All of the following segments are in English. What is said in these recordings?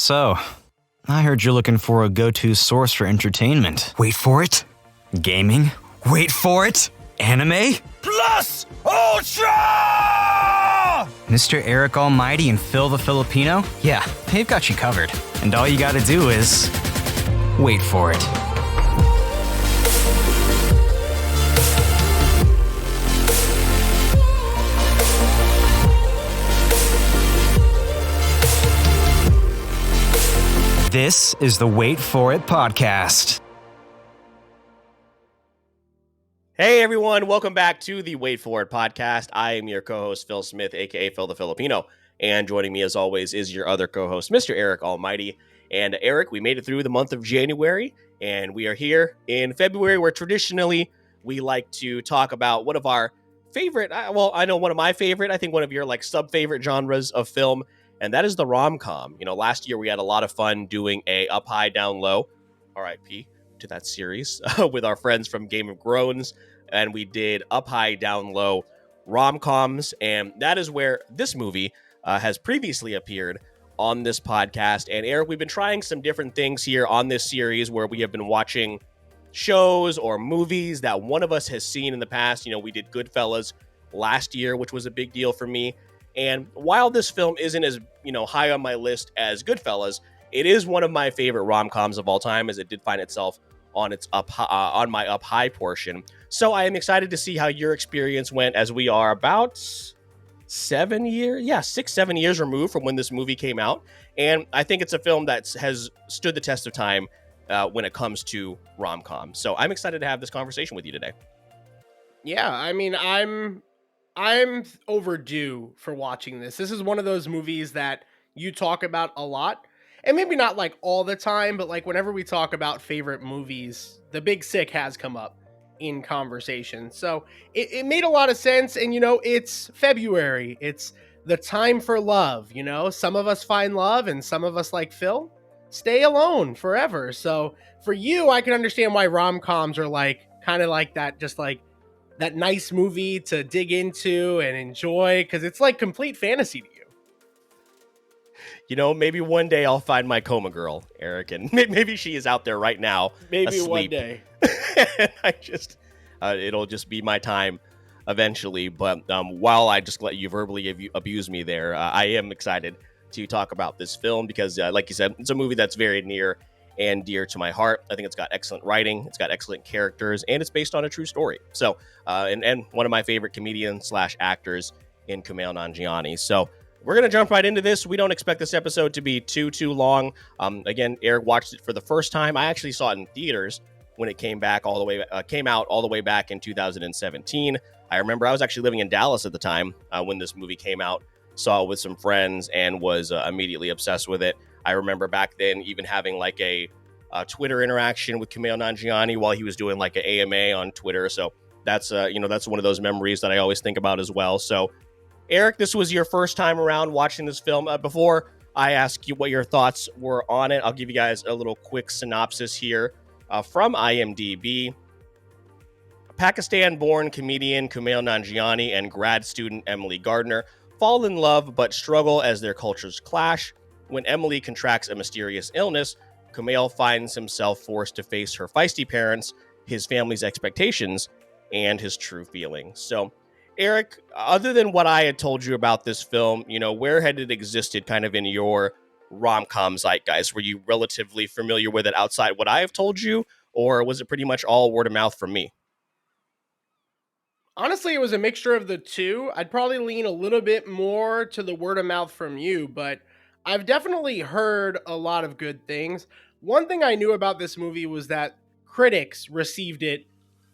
So, I heard you're looking for a go-to source for entertainment. Wait for it. Gaming? Wait for it. Anime? Plus Ultra! Mr. Eric Almighty and Phil the Filipino? Yeah, they've got you covered. And all you gotta do is... wait for it. This is the Wait For It podcast. Hey everyone, welcome back to the Wait For It podcast. I am your co-host Phil Smith, aka Phil the Filipino, and joining me as always is your other co-host, Mr. Eric Almighty. And Eric, we made it through the month of January, and we are here in February, where traditionally we like to talk about one of our favorite, I know one of my favorite, I think one of your sub-favorite genres of film, and that is the rom-com. You know, last year we had a lot of fun doing a Up High, Down Low, RIP to that series, with our friends from Game of Thrones, and we did Up High, Down Low rom-coms, and that is where this movie has previously appeared on this podcast. And Eric, we've been trying some different things here on this series where we have been watching shows or movies that one of us has seen in the past. You know, we did Goodfellas last year, which was a big deal for me. And while this film isn't as, high on my list as Goodfellas, it is one of my favorite rom-coms of all time, as it did find itself on its on my Up High portion. So I am excited to see how your experience went, as we are about 7 years removed from when this movie came out. And I think it's a film that has stood the test of time when it comes to rom-com. So I'm excited to have this conversation with you today. Yeah, I mean, I'm overdue for watching this. This is one of those movies that you talk about a lot, and maybe not all the time, but whenever we talk about favorite movies, The Big Sick has come up in conversation. So it made a lot of sense. And, it's February. It's the time for love. Some of us find love and some of us, like Phil, stay alone forever. So for you, I can understand why rom-coms are kind of like that, just that nice movie to dig into and enjoy, because it's complete fantasy to you. Maybe one day I'll find my coma girl, Eric, and maybe she is out there right now. Maybe asleep. one day. It'll just be my time eventually. But while I just let you verbally abuse me there, I am excited to talk about this film because, like you said, it's a movie that's very near and dear to my heart. I think it's got excellent writing, it's got excellent characters, and it's based on a true story. So, and one of my favorite comedians / actors in Kumail Nanjiani. So we're going to jump right into this. We don't expect this episode to be too long. Again, Eric watched it for the first time. I actually saw it in theaters when it came out all the way back in 2017. I remember I was actually living in Dallas at the time when this movie came out. Saw it with some friends and was immediately obsessed with it. I remember back then even having a Twitter interaction with Kumail Nanjiani while he was doing an AMA on Twitter. So that's that's one of those memories that I always think about as well. So Eric, this was your first time around watching this film. Before I ask you what your thoughts were on it, I'll give you guys a little quick synopsis here from IMDb. Pakistan-born comedian Kumail Nanjiani and grad student Emily Gardner fall in love but struggle as their cultures clash. When Emily contracts a mysterious illness, Kumail finds himself forced to face her feisty parents, his family's expectations, and his true feelings. So, Eric, other than what I had told you about this film, where had it existed kind of in your rom-com zeitgeist? Were you relatively familiar with it outside what I have told you, or was it pretty much all word of mouth from me? Honestly, it was a mixture of the two. I'd probably lean a little bit more to the word of mouth from you, but I've definitely heard a lot of good things. One thing I knew about this movie was that critics received it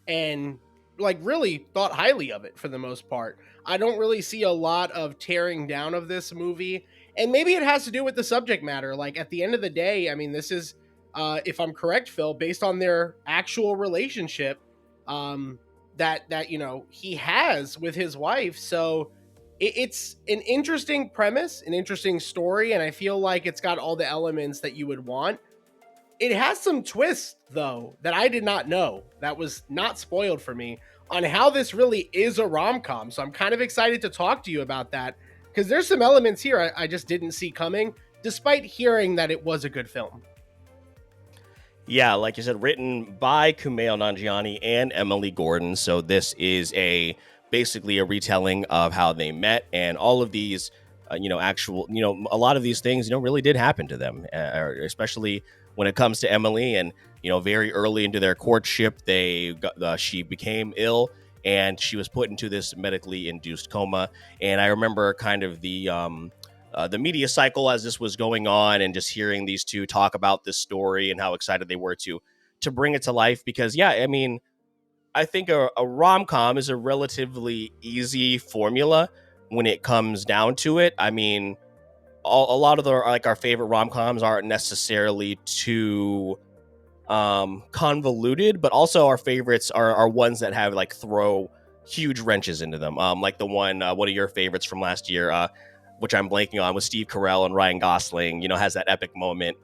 and really thought highly of it for the most part. I don't really see a lot of tearing down of this movie, and maybe it has to do with the subject matter. At the end of the day, I mean, this is, if I'm correct, Phil, based on their actual relationship that he has with his wife. So it's an interesting premise, an interesting story, and I feel like it's got all the elements that you would want. It has some twists, though, that I did not know, that was not spoiled for me, on how this really is a rom-com. So I'm kind of excited to talk to you about that, because there's some elements here I just didn't see coming. despite hearing that it was a good film. Yeah, like you said, written by Kumail Nanjiani and Emily Gordon. So this is basically a retelling of how they met, and all of these, a lot of these things, really did happen to them, especially when it comes to Emily. And very early into their courtship, she became ill, and she was put into this medically induced coma. And I remember kind of the media cycle as this was going on, and just hearing these two talk about this story and how excited they were to bring it to life. Because I think a rom-com is a relatively easy formula when it comes down to it. I mean, a lot of our favorite rom-coms aren't necessarily too convoluted, but also our favorites are ones that have throw huge wrenches into them. Like the one of your favorites from last year, which I'm blanking on, with Steve Carell and Ryan Gosling, has that epic moment.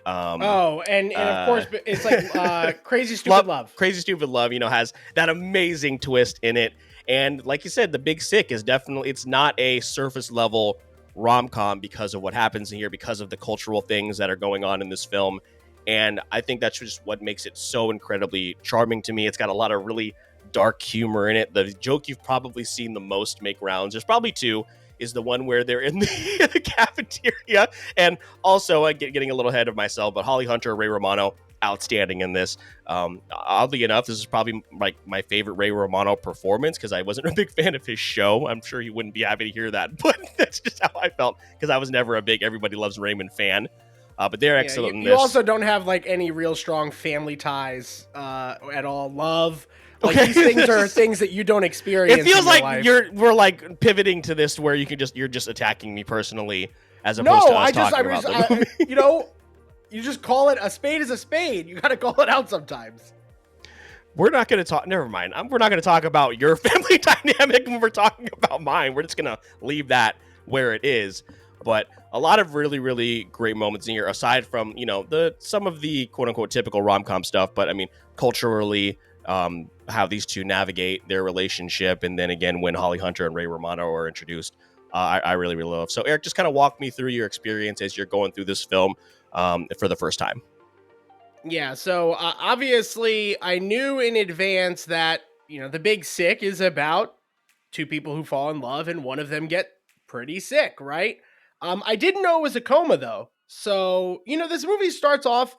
And of course, it's like Crazy Stupid Love. Crazy Stupid Love, has that amazing twist in it. And like you said, The Big Sick is definitely, it's not a surface level rom-com because of what happens in here, because of the cultural things that are going on in this film. And I think that's just what makes it so incredibly charming to me. It's got a lot of really dark humor in it. The joke you've probably seen the most make rounds, there's probably two, is the one where they're in the cafeteria. And also, getting a little ahead of myself, but Holly Hunter, Ray Romano, outstanding in this. Oddly enough, this is probably my favorite Ray Romano performance, because I wasn't a big fan of his show. I'm sure he wouldn't be happy to hear that, but that's just how I felt, because I was never a big Everybody Loves Raymond fan. But they're excellent in this. You also don't have any real strong family ties at all. Love. These things are things that you don't experience. It feels in your like life. we're pivoting to this where you're just attacking me personally, as opposed to us talking about the movie. You just call it a spade is a spade. You got to call it out sometimes. We're not going to talk. Never mind. We're not going to talk about your family dynamic when we're talking about mine. We're just going to leave that where it is. But a lot of really, really great moments in here, aside from some of the quote unquote typical rom-com stuff. But I mean, culturally, how these two navigate their relationship, and then again when Holly Hunter and Ray Romano are introduced, I really, really love. So Eric, just kind of walk me through your experience as you're going through this film for the first time. Yeah, so obviously I knew in advance that The Big Sick is about two people who fall in love and one of them get pretty sick, right? I didn't know it was a coma though. So this movie starts off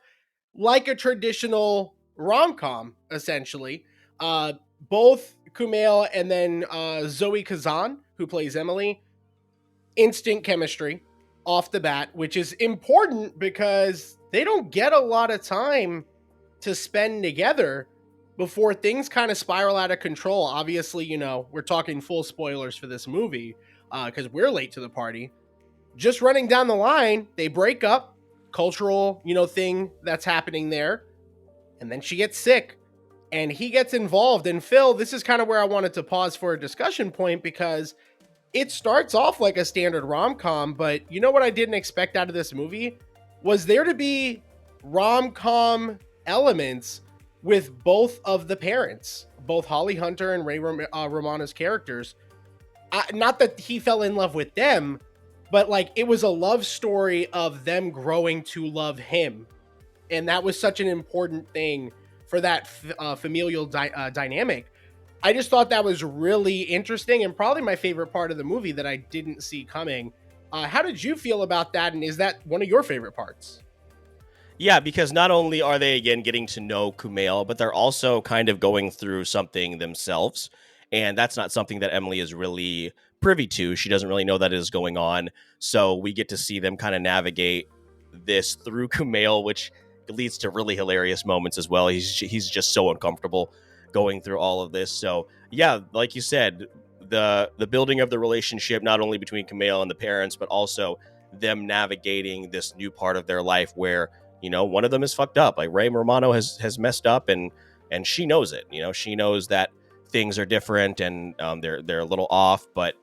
like a traditional rom-com, essentially. Both Kumail and then Zoe Kazan, who plays Emily, instant chemistry off the bat, which is important because they don't get a lot of time to spend together before things kind of spiral out of control. Obviously, we're talking full spoilers for this movie because we're late to the party. Just running down the line, they break up, cultural, thing that's happening there. And then she gets sick and he gets involved. And Phil, this is kind of where I wanted to pause for a discussion point, because it starts off like a standard rom-com, but what I didn't expect out of this movie was there to be rom-com elements with both of the parents, both Holly Hunter and Ray Romano's characters. Not that he fell in love with them, but it was a love story of them growing to love him. And that was such an important thing for that familial dynamic. I just thought that was really interesting and probably my favorite part of the movie that I didn't see coming. How did you feel about that? And is that one of your favorite parts? Yeah, because not only are they, again, getting to know Kumail, but they're also kind of going through something themselves. And that's not something that Emily is really privy to. She doesn't really know that is going on. So we get to see them kind of navigate this through Kumail, which leads to really hilarious moments as well. He's just so uncomfortable going through all of this. So yeah, like you said, the building of the relationship, not only between Kumail and the parents, but also them navigating this new part of their life where, one of them is fucked up. Like Ray Romano has messed up, and she knows it. She knows that things are different and they're a little off, but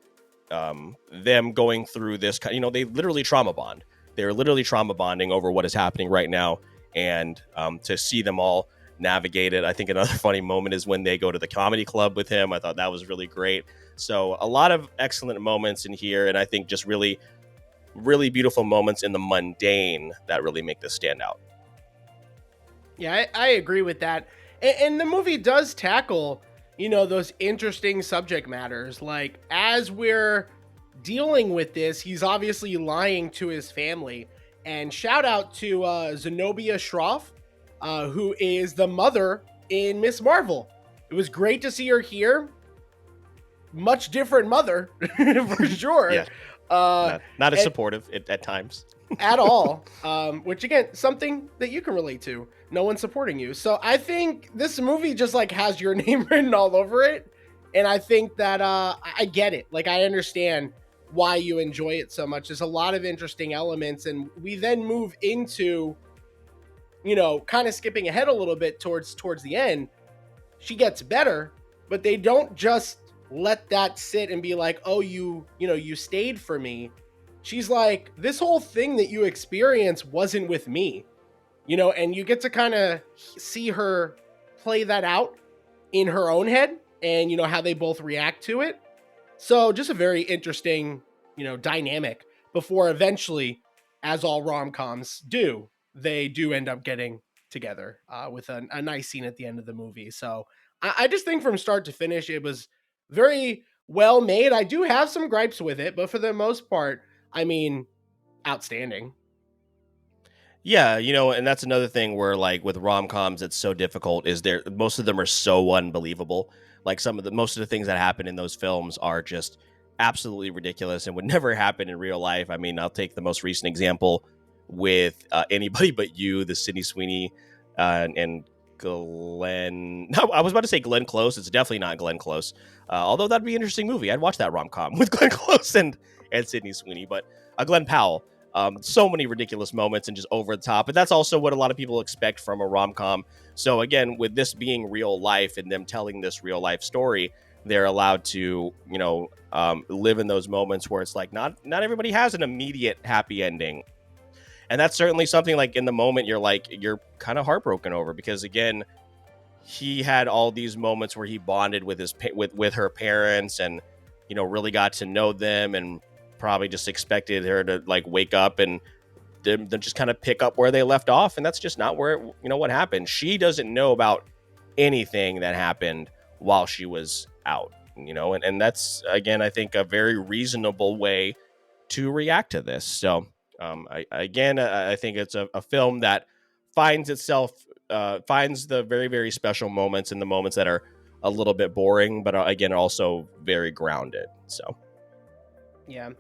them going through this, they literally trauma bond. They're literally trauma bonding over what is happening right now. And to see them all navigate it. I think another funny moment is when they go to the comedy club with him. I thought that was really great. So a lot of excellent moments in here. And I think just really really beautiful moments in the mundane that really make this stand out. Yeah, I agree with that. And the movie does tackle, those interesting subject matters. Like, as we're dealing with this, he's obviously lying to his family. And shout out to Zenobia Shroff, who is the mother in Miss Marvel. It was great to see her here. Much different mother, for sure. Yeah. Not as supportive at times. At all. Which, again, something that you can relate to. No one's supporting you. So I think this movie just like has your name written all over it. And I think that I get it. Like, I understand why you enjoy it so much. There's a lot of interesting elements. And we then move into, kind of skipping ahead a little bit towards the end. She gets better, but they don't just let that sit and be like, oh, you stayed for me. She's like, this whole thing that you experienced wasn't with me, and you get to kind of see her play that out in her own head and, how they both react to it. So just a very interesting, dynamic before eventually, as all rom-coms do, they do end up getting together with a nice scene at the end of the movie. So I just think from start to finish, it was very well made. I do have some gripes with it, but for the most part, I mean, outstanding. Yeah, and that's another thing where, like, with rom-coms, it's so difficult. Most of them are so unbelievable. Like, most of the things that happen in those films are just absolutely ridiculous and would never happen in real life. I mean, I'll take the most recent example with Anybody But You, the Sydney Sweeney and Glenn. No, I was about to say Glenn Close. It's definitely not Glenn Close. Although that'd be an interesting movie. I'd watch that rom-com with Glenn Close and Sydney Sweeney, but Glenn Powell. So many ridiculous moments and just over the top. But that's also what a lot of people expect from a rom-com. So again, with this being real life and them telling this real life story, they're allowed to, live in those moments where it's like not everybody has an immediate happy ending. And that's certainly something, like, in the moment you're kind of heartbroken over, because again, he had all these moments where he bonded with with her parents and, really got to know them, and probably just expected her to, like, wake up and them just kind of pick up where they left off. And that's just not where, what happened. She doesn't know about anything that happened while she was out, and that's, again, I think a very reasonable way to react to this. So I think it's a film that finds the very, very special moments and the moments that are a little bit boring, but again, also very grounded. So. Yeah.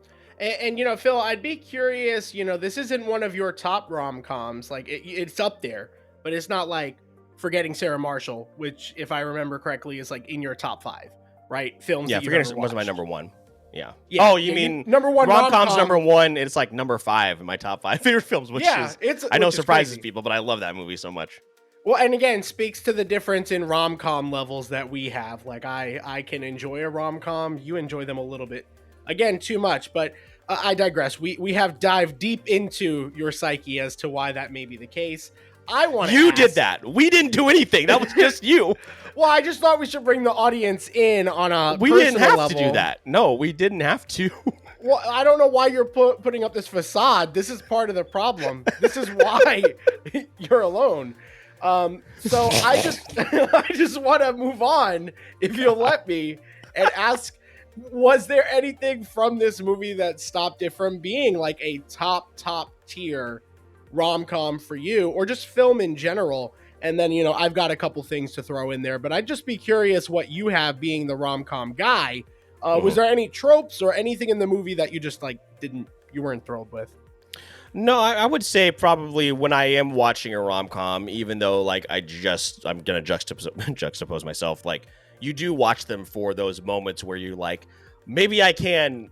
And Phil, I'd be curious, this isn't one of your top rom-coms. Like, it's up there, but it's not like Forgetting Sarah Marshall, which, if I remember correctly, is like in your top 5, right? Films. Yeah, that Forgetting was my number 1. Yeah. Yeah. Oh, you mean number 1 rom-com's number 1? It's like number 5 in my top 5 favorite films, which I know surprises people, but I love that movie so much. Well, and again, speaks to the difference in rom-com levels that we have. Like, I can enjoy a rom-com. You enjoy them a little bit. Again, too much, but I digress. We have dived deep into your psyche as to why that may be the case. You did that. We didn't do anything. That was just you. Well, I just thought we should bring the audience in on a We didn't have to do that. No, we didn't have to. Well, I don't know why you're putting up this facade. This is part of the problem. This is why you're alone. So I just want to move on, if you'll let me, and ask, was there anything from this movie that stopped it from being like a top tier rom-com for you, or just film in general? And then, I've got a couple things to throw in there, but I'd just be curious what you have, being the rom-com guy. Was there any tropes or anything in the movie that you just you weren't thrilled with? No, I would say probably when I am watching a rom-com, even though, like, I'm gonna juxtapose myself, like, you do watch them for those moments where you're like, maybe I can,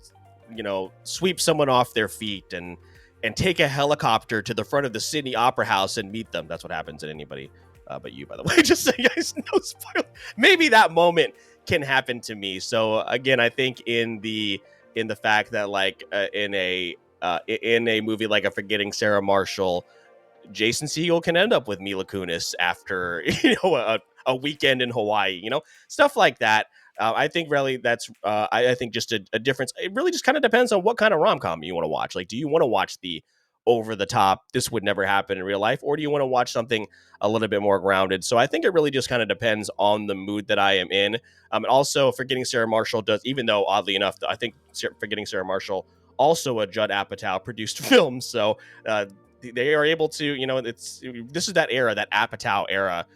sweep someone off their feet and take a helicopter to the front of the Sydney Opera House and meet them. That's what happens in Anybody But You, by the way. Just so you guys know, spoiler. Maybe that moment can happen to me. So again, I think in the fact that, like, in a movie like a Forgetting Sarah Marshall, Jason Segel can end up with Mila Kunis after a weekend in Hawaii, stuff like that. I think really that's I think just a difference. It really just kind of depends on what kind of rom-com you want to watch. Like, do you want to watch the over the top, this would never happen in real life, or do you want to watch something a little bit more grounded? So I think it really just kind of depends on the mood that I am in. And also, Forgetting Sarah Marshall does, even though oddly enough, I think Forgetting Sarah Marshall also a Judd Apatow produced film. So they are able to, this is that era, that Apatow era,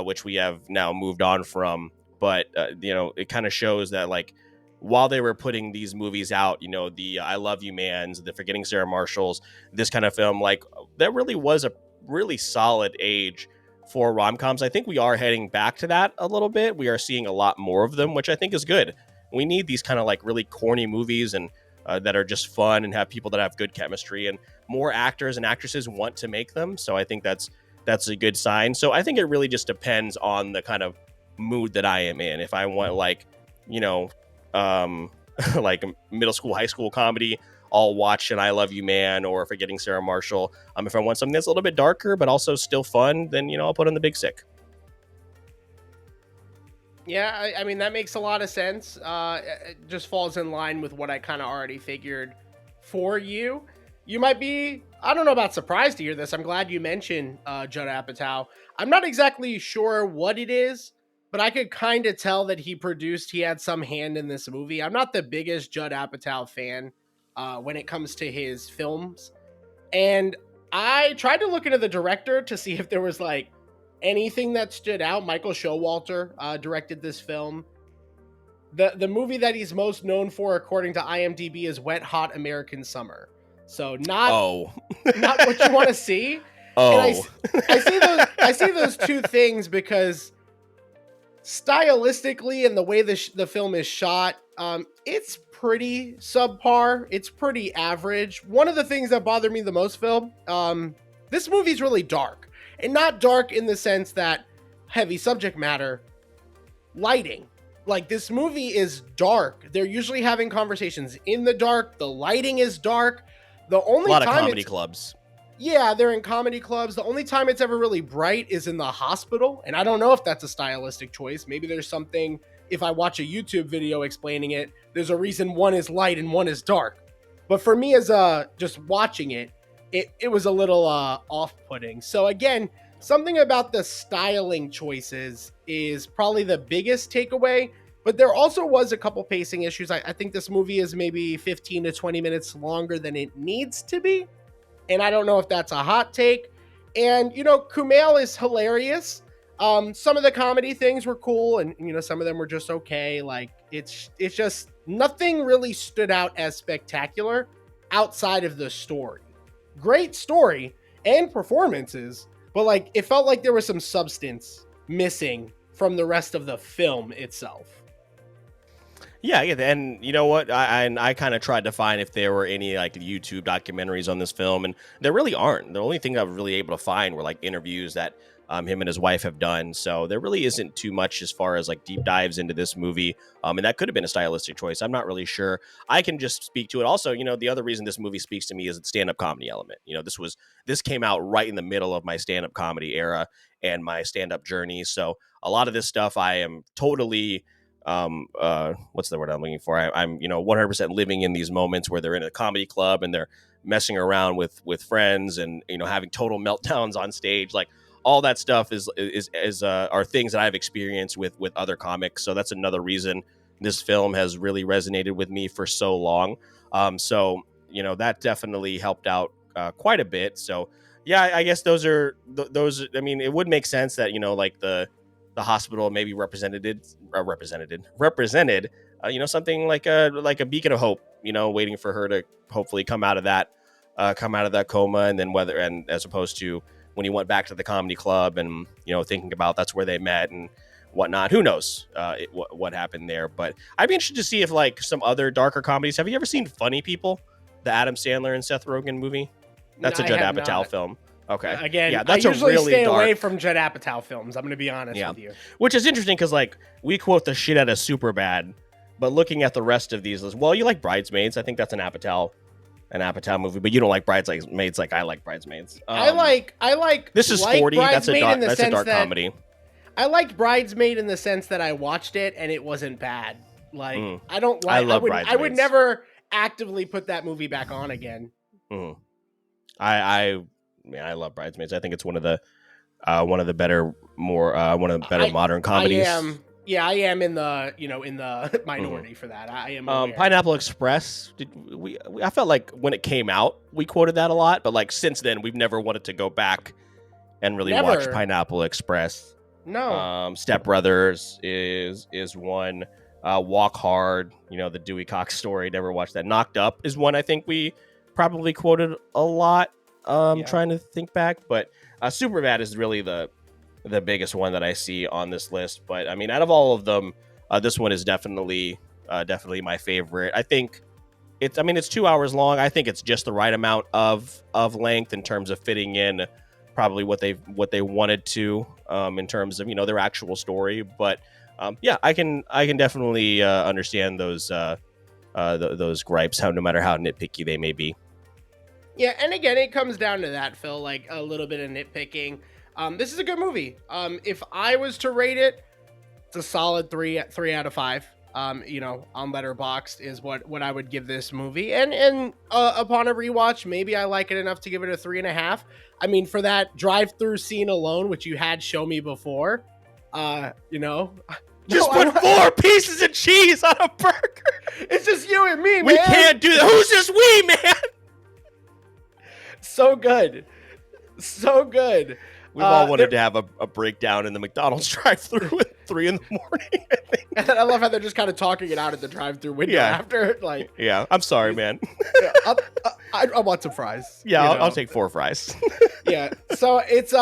which we have now moved on from. But it kind of shows that, like, while they were putting these movies out, the I Love You Mans, the Forgetting Sarah Marshalls, this kind of film, like, that really was a really solid age for rom-coms. I think we are heading back to that a little bit. We are seeing a lot more of them, which I think is good. We need these kind of like really corny movies and that are just fun and have people that have good chemistry, and more actors and actresses want to make them. So I think that's a good sign. So I think it really just depends on the kind of mood that I am in. If I want like, like middle school, high school comedy, I'll watch an I Love You Man or Forgetting Sarah Marshall. If I want something that's a little bit darker but also still fun, then I'll put on The Big Sick. Yeah, I mean, that makes a lot of sense. It just falls in line with what I kind of already figured for you. You might be, I don't know about surprised to hear this. I'm glad you mentioned Judd Apatow. I'm not exactly sure what it is, but I could kind of tell that he had some hand in this movie. I'm not the biggest Judd Apatow fan when it comes to his films. And I tried to look into the director to see if there was like anything that stood out. Michael Showalter directed this film. The movie that he's most known for, according to IMDb, is Wet Hot American Summer. So not what you want to see. Oh, and I see those two things because stylistically and the way the film is shot, it's pretty subpar. It's pretty average. One of the things that bothered me the most, Phil, this movie's really dark. And not dark in the sense that heavy subject matter, lighting. Like, this movie is dark. They're usually having conversations in the dark. The lighting is dark. The only a lot time of comedy clubs. Yeah, they're in comedy clubs. The only time it's ever really bright is in the hospital. And I don't know if that's a stylistic choice. Maybe there's something, if I watch a YouTube video explaining it, there's a reason one is light and one is dark. But for me, as just watching it, it was a little off-putting. So again, something about the styling choices is probably the biggest takeaway. But there also was a couple pacing issues. I think this movie is maybe 15 to 20 minutes longer than it needs to be. And I don't know if that's a hot take. And, Kumail is hilarious. Some of the comedy things were cool, and, some of them were just okay. Like, it's just nothing really stood out as spectacular outside of the story. Great story and performances, but like, it felt like there was some substance missing from the rest of the film itself. Yeah, and you know what? I kind of tried to find if there were any like YouTube documentaries on this film, and there really aren't. The only thing I was really able to find were like interviews that him and his wife have done. So there really isn't too much as far as like deep dives into this movie. And that could have been a stylistic choice. I'm not really sure. I can just speak to it. Also, the other reason this movie speaks to me is the stand-up comedy element. This came out right in the middle of my stand-up comedy era and my stand-up journey. So a lot of this stuff I am totally what's the word I'm looking for? I'm 100% living in these moments where they're in a comedy club and they're messing around with friends and having total meltdowns on stage. Like, all that stuff is are things that I've experienced with other comics. So that's another reason this film has really resonated with me for so long. So that definitely helped out quite a bit. So yeah, I guess those. I mean, it would make sense that like the hospital maybe represented something like a beacon of hope, waiting for her to hopefully come out of that coma, and then as opposed to when he went back to the comedy club and thinking about that's where they met and whatnot. Who knows what happened there? But I'd be interested to see if like some other darker comedies. Have you ever seen Funny People, the Adam Sandler and Seth Rogen movie? That's a Judd Apatow film. Okay. Again, yeah, that's I usually a really stay dark away from Judd Apatow films. I'm going to be honest with you. Which is interesting because like we quote the shit out of Superbad, but looking at the rest of these, well, you like Bridesmaids. I think that's an Apatow movie, but you don't like Bridesmaids like I like Bridesmaids. I like. This is like 40. That's a Bridesmaid in the dark sense that comedy. I liked Bridesmaid in the sense that I watched it and it wasn't bad. Like I don't I like. love I would Bridesmaids. never actively put that movie back on again. Mm. I love Bridesmaids. I think it's one of the better modern comedies. I am in the minority for that. I am aware. Pineapple Express. I felt like when it came out, we quoted that a lot, but like since then, we've never wanted to go back and really watch Pineapple Express. No. Step Brothers is one. Walk Hard, the Dewey Cox story. Never watched that. Knocked Up is one I think we probably quoted a lot. Trying to think back, but Superbad is really the biggest one that I see on this list. But I mean, out of all of them, this one is definitely my favorite. I think it's 2 hours long. I think it's just the right amount of length in terms of fitting in probably what they wanted to in terms of their actual story. But I can definitely understand those gripes, no matter how nitpicky they may be. Yeah, and again, it comes down to that, Phil, like a little bit of nitpicking. This is a good movie. If I was to rate it, it's a solid 3 out of 5. On Letterboxd is what I would give this movie. And upon a rewatch, maybe I like it enough to give it a 3.5. I mean, for that drive-through scene alone, which you had show me before, Just put 4 pieces of cheese on a burger. It's just you and me, man. We can't do that. Who's this we, man? So good. We've all wanted to have a breakdown in the McDonald's drive-thru at 3 a.m, I think. And I love how they're just kind of talking it out at the drive-thru window after. Like, yeah, I'm sorry, man. I want some fries. Yeah, I'll take 4 fries. Yeah, so it's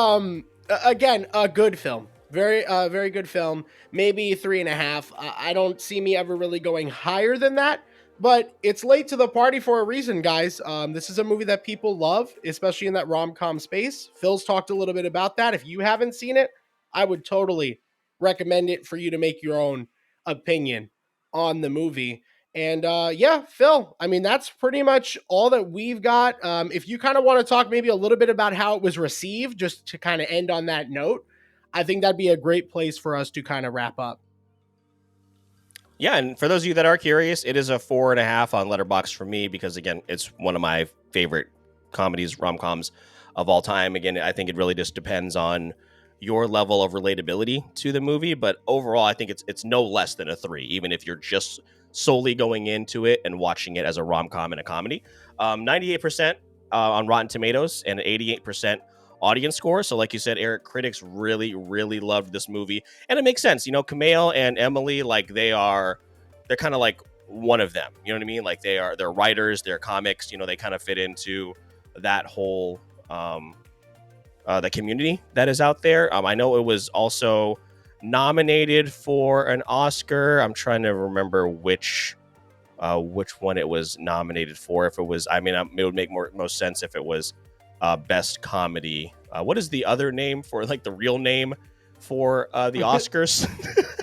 again a good film. Very good film. Maybe 3.5. I don't see me ever really going higher than that. But it's late to the party for a reason, guys. This is a movie that people love, especially in that rom-com space. Phil's talked a little bit about that. If you haven't seen it, I would totally recommend it for you to make your own opinion on the movie. And Phil, I mean, that's pretty much all that we've got. If you kind of want to talk maybe a little bit about how it was received, just to kind of end on that note, I think that'd be a great place for us to kind of wrap up. Yeah, and for those of you that are curious, it is a 4.5 on Letterboxd for me because, again, it's one of my favorite comedies, rom-coms of all time. Again, I think it really just depends on your level of relatability to the movie, but overall, I think it's no less than a 3, even if you're just solely going into it and watching it as a rom-com and a comedy. 98% on Rotten Tomatoes and 88% audience score. So like you said, Eric, critics really, really loved this movie. And it makes sense. Kumail and Emily, like they're kind of like one of them. You know what I mean? Like they're writers, they're comics, they kind of fit into that whole the community that is out there. I know it was also nominated for an Oscar. I'm trying to remember which one it was nominated for. If it was, it would make most sense if it was best comedy. What is the other name for, like, the real name for the Oscars?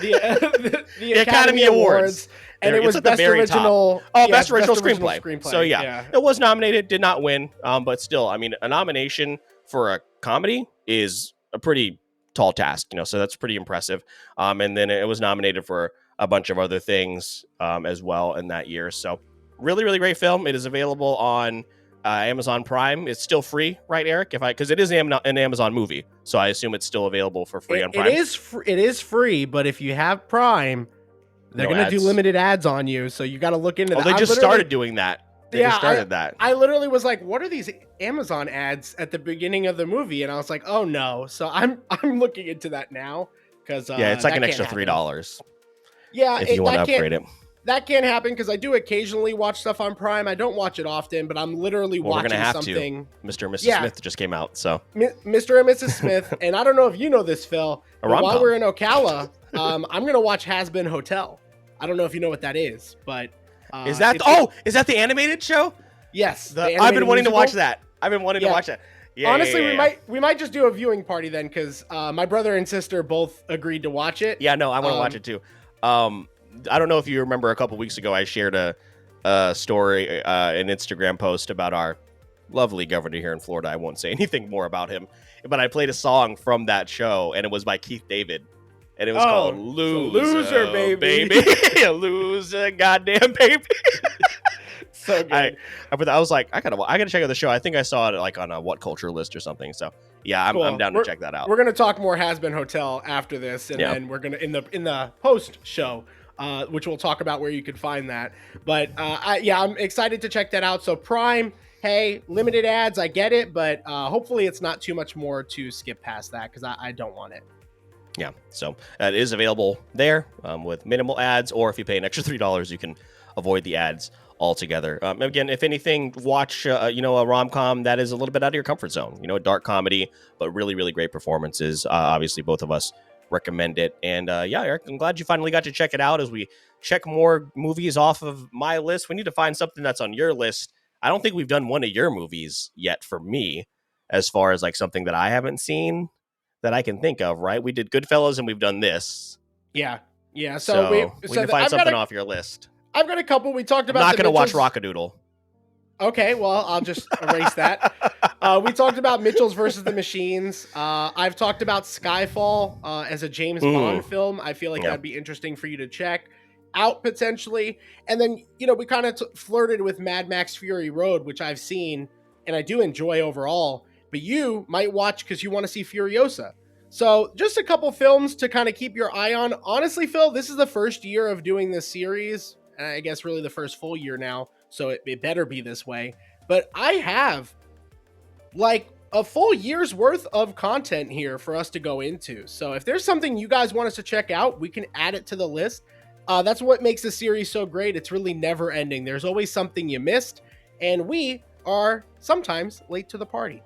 the Academy Awards. And it was best original. Best original screenplay. So it was nominated, did not win. But still, a nomination for a comedy is a pretty tall task, so that's pretty impressive. And then it was nominated for a bunch of other things as well in that year. So really, really great film. It is available on Amazon Prime. It's still free, right, Eric? Because it is an Amazon movie, so I assume it's still available for free on Prime. It is free, but if you have Prime, they're going to do limited ads on you, so you got to look into that. They just started doing that. I literally was like, what are these Amazon ads at the beginning of the movie? And I was like, oh no. So I'm looking into that now because it's like an extra $3. Yeah, if you want to upgrade it. That can't happen because I do occasionally watch stuff on Prime. I don't watch it often, but I'm literally watching something. Mr. and Mrs. Smith just came out, so Mr. and Mrs. Smith, and I don't know if you know this, Phil. While we're in Ocala, I'm gonna watch Has Been Hotel. I don't know if you know what that is, but is that the animated show? Yes, I've been wanting to watch that. To watch that. Yeah, honestly, we might just do a viewing party then because my brother and sister both agreed to watch it. Yeah, no, I want to watch it too. I don't know if you remember a couple weeks ago, I shared a story, an Instagram post about our lovely governor here in Florida. I won't say anything more about him, but I played a song from that show, and it was by Keith David. and it was called Loser, baby. Loser, goddamn baby. So good. I was like, I gotta check out the show. I think I saw it like on a What Culture list or something. So yeah, Cool. I'm down to check that out. We're gonna talk more Has Been Hotel after this, and then we're gonna in the post show, which we'll talk about where you can find that. But I'm excited to check that out. So Prime, hey, limited ads, I get it, but hopefully it's not too much more to skip past that because I don't want it. Yeah, so it is available there with minimal ads, or if you pay an extra $3, you can avoid the ads altogether. Again, if anything, watch a rom-com that is a little bit out of your comfort zone. A dark comedy, but really, really great performances. Obviously, both of us recommend it. And Eric, I'm glad you finally got to check it out. As we check more movies off of my list, we need to find something that's on your list. I don't think we've done one of your movies yet for me, as far as like something that I haven't seen that I can think of. Right? We did Goodfellas, and we've done this. Yeah. So we need to find something off your list. I've got a couple. We talked about. I'm not going to watch Rockadoodle. Okay, well, I'll just erase that. We talked about Mitchell's versus the Machines. I've talked about Skyfall as a James Bond film. I feel like that'd be interesting for you to check out potentially. And then, we kind of flirted with Mad Max Fury Road, which I've seen and I do enjoy overall. But you might watch because you want to see Furiosa. So just a couple films to kind of keep your eye on. Honestly, Phil, this is the first year of doing this series. And I guess really the first full year now. So it better be this way. But I have like a full year's worth of content here for us to go into. So if there's something you guys want us to check out, we can add it to the list. That's what makes the series so great. It's really never ending. There's always something you missed. And we are sometimes late to the party.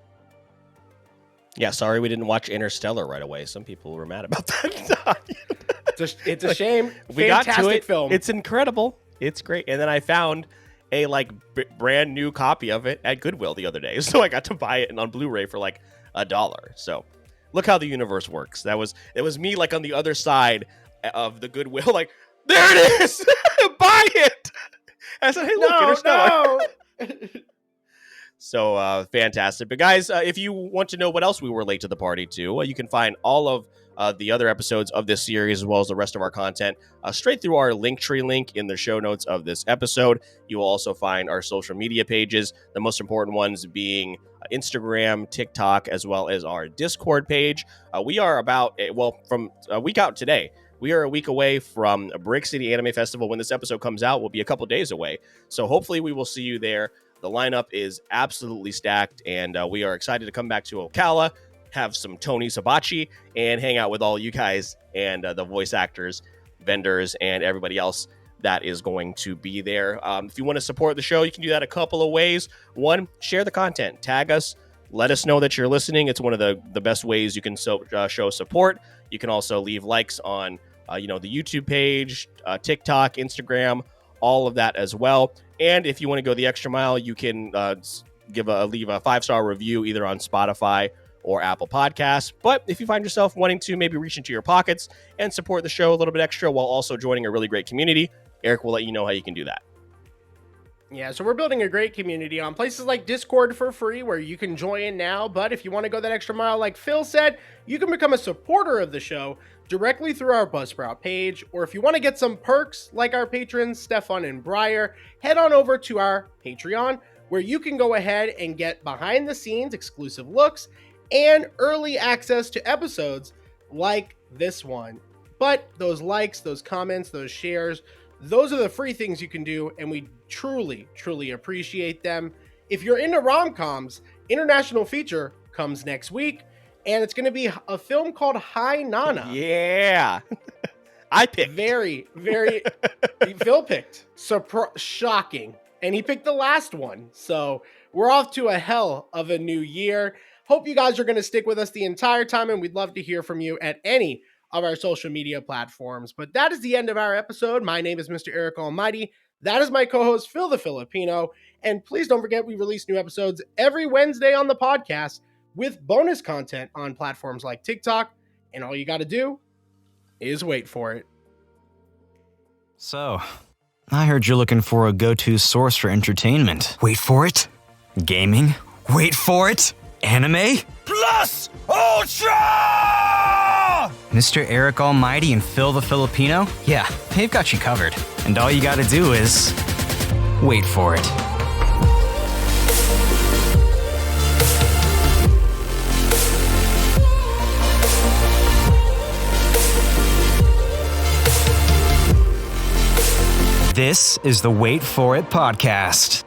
Yeah, sorry we didn't watch Interstellar right away. Some people were mad about that. It's a shame. We got to it. Film. It's incredible. It's great. And then I found a brand new copy of it at Goodwill the other day. So I got to buy it on Blu-ray for like $1. So look how the universe works. It was me like on the other side of the Goodwill, like, there it is. Buy it. I said, hey, look, Interstellar. No. So fantastic. But guys, if you want to know what else we were late to the party to, you can find all of the other episodes of this series, as well as the rest of our content, straight through our Linktree link in the show notes of this episode. You will also find our social media pages, the most important ones being Instagram, TikTok, as well as our Discord page. We are from a week out today. We are a week away from Brick City Anime Festival. When this episode comes out, we'll be a couple days away. So hopefully we will see you there. The lineup is absolutely stacked, and we are excited to come back to Ocala, have some Tony Sabachi, and hang out with all you guys and the voice actors, vendors, and everybody else that is going to be there. If you want to support the show, you can do that a couple of ways. One, share the content. Tag us. Let us know that you're listening. It's one of the best ways you can show support. You can also leave likes on the YouTube page, TikTok, Instagram, all of that as well. And if you want to go the extra mile, you can leave a 5-star review either on Spotify or Apple Podcasts. But if you find yourself wanting to maybe reach into your pockets and support the show a little bit extra while also joining a really great community, Eric will let you know how you can do that. Yeah, so we're building a great community on places like Discord for free where you can join now. But if you want to go that extra mile, like Phil said, you can become a supporter of the show directly through our Buzzsprout page. Or if you want to get some perks like our patrons, Stefan and Breyer, head on over to our Patreon where you can go ahead and get behind the scenes exclusive looks and early access to episodes like this one. But those likes, those comments, those shares, those are the free things you can do, and we truly, truly appreciate them. If you're into rom-coms, International Feature comes next week, and it's going to be a film called Hi Nana. Yeah. I picked. Very, very... Phil picked. Shocking. And he picked the last one. So we're off to a hell of a new year. Hope you guys are going to stick with us the entire time, and we'd love to hear from you at any of our social media platforms. But that is the end of our episode. My name is Mr. Eric Almighty. That is my co-host, Phil the Filipino. And please don't forget, we release new episodes every Wednesday on the podcast with bonus content on platforms like TikTok. And all you got to do is wait for it. So, I heard you're looking for a go-to source for entertainment. Wait for it. Gaming? Wait for it. Anime? Plus Ultra! Mr. Eric Almighty and Phil the Filipino? Yeah, they've got you covered. And all you gotta do is wait for it. This is the Wait For It podcast.